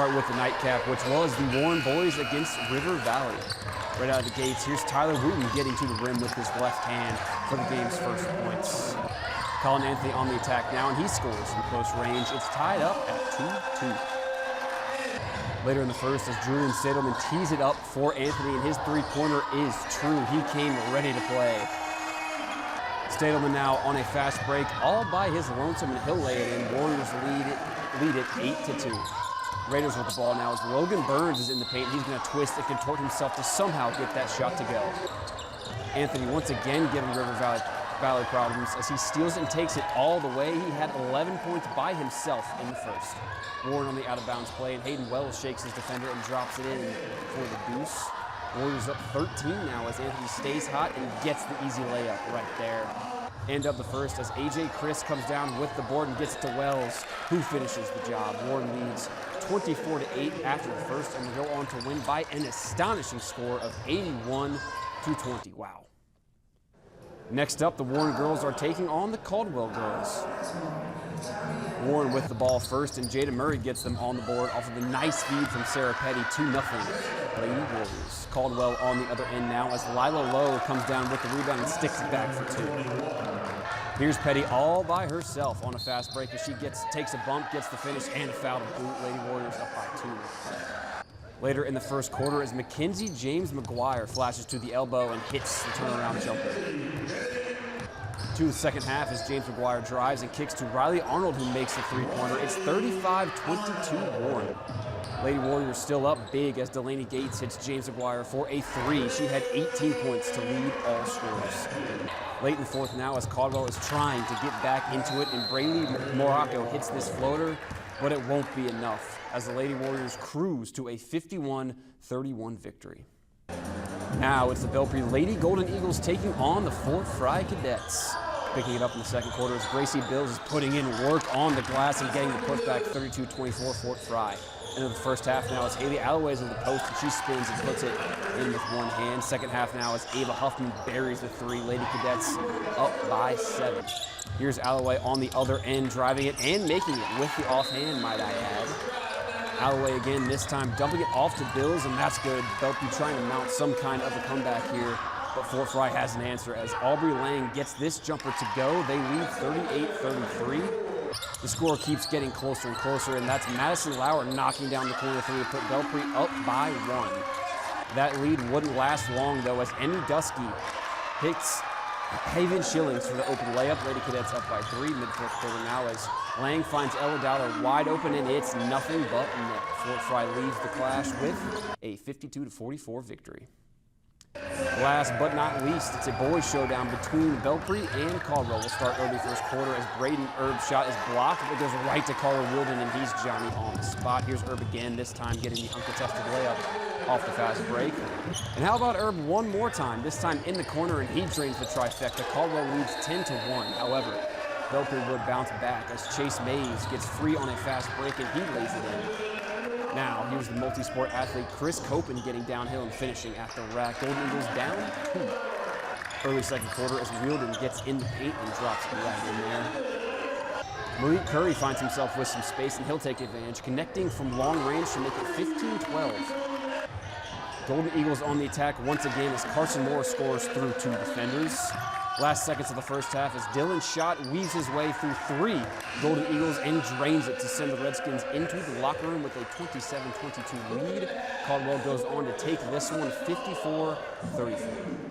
start with the nightcap, which was the Warren boys against River Valley. Right out of the gates, here's Tyler Wooten getting to the rim with his left hand for the game's first points. Colin Anthony on the attack now, and he scores from close range. It's tied up at 2-2. Later in the first, as Julian Stadelman tees it up for Anthony, and his three-pointer is true. He came ready to play. Stadelman now on a fast break, all by his lonesome, and he'll lay it in. Warriors lead it 8-2. Raiders with the ball now as Logan Burns is in the paint. He's going to twist and contort himself to somehow get that shot to go. Anthony once again giving River Valley problems as he steals it and takes it all the way. He had 11 points by himself in the first. Warren on the out-of-bounds play, and Hayden Wells shakes his defender and drops it in for the deuce. Warriors up 13 now as Anthony stays hot and gets the easy layup right there. End of the first as A.J. Chris comes down with the board and gets it to Wells, who finishes the job. Warren leads 24-8 after the first, and will go on to win by an astonishing score of 81-20. Wow. Next up, the Warren girls are taking on the Caldwell girls. Warren with the ball first, and Jada Murray gets them on the board off of a nice feed from Sarah Petty, 2-0. Lady Warriors. Caldwell on the other end now as Lila Lowe comes down with the rebound and sticks it back for two. Here's Petty all by herself on a fast break as she takes a bump, gets the finish, and a foul to boot. Lady Warriors up by 2. Later in the first quarter as Mackenzie James McGuire flashes to the elbow and hits the turnaround jumper. To the second half as James McGuire drives and kicks to Riley Arnold, who makes the three-pointer. It's 35-22 Warren. Lady Warriors still up big as Delaney Gates hits James McGuire for a three. She had 18 points to lead all scorers. Late in the fourth now as Caldwell is trying to get back into it, and Braylee Morocco hits this floater, but it won't be enough as the Lady Warriors cruise to a 51-31 victory. Now it's the Belpre Lady Golden Eagles taking on the Fort Fry Cadets. Picking it up in the second quarter as Gracie Bills is putting in work on the glass and getting the putback 32-24 Fort Fry. Into the first half now as Haley Alloway is in the post and she spins and puts it in with one hand. Second half now as Ava Huffman buries the three. Lady Cadets up by 7. Here's Alloway on the other end, driving it and making it with the offhand, might I add. Alloway again, this time dumping it off to Bills, and that's good. Belpre trying to mount some kind of a comeback here, but Fort Fry has an answer as Aubrey Lang gets this jumper to go. They lead 38-33. The score keeps getting closer and closer, and that's Madison Lauer knocking down the corner three to put Belpre up by 1. That lead wouldn't last long, though, as Emmy Dusky hits Haven Shillings for the open layup. Lady Cadets up by 3 mid-fourth quarter now as Lang finds Ella Dollar wide open, and it's nothing but net. Fort Fry leads the clash with a 52-44 victory. Last but not least, it's a boys showdown between Belpre and Caldwell. We'll start early first quarter as Braden Erb's shot is blocked, but it goes right to Carter Wilden, and he's Johnny on the spot. Here's Erb again, this time getting the uncontested layup off the fast break. And how about Erb one more time, this time in the corner, and he drains the trifecta. Caldwell leads 10-1. However, Belpre would bounce back as Chase Mays gets free on a fast break, and he lays it in. Now, here's the multi-sport athlete Chris Copen getting downhill and finishing at the rack. Golden Eagles down 2. Early second quarter as Wielden gets in the paint and drops it right in there. Malik Curry finds himself with some space, and he'll take advantage, connecting from long range to make it 15-12. Golden Eagles on the attack once again as Carson Moore scores through 2 defenders. Last seconds of the first half as Dylan Schott weaves his way through 3 Golden Eagles and drains it to send the Redskins into the locker room with a 27-22 lead. Caldwell goes on to take this one 54-34.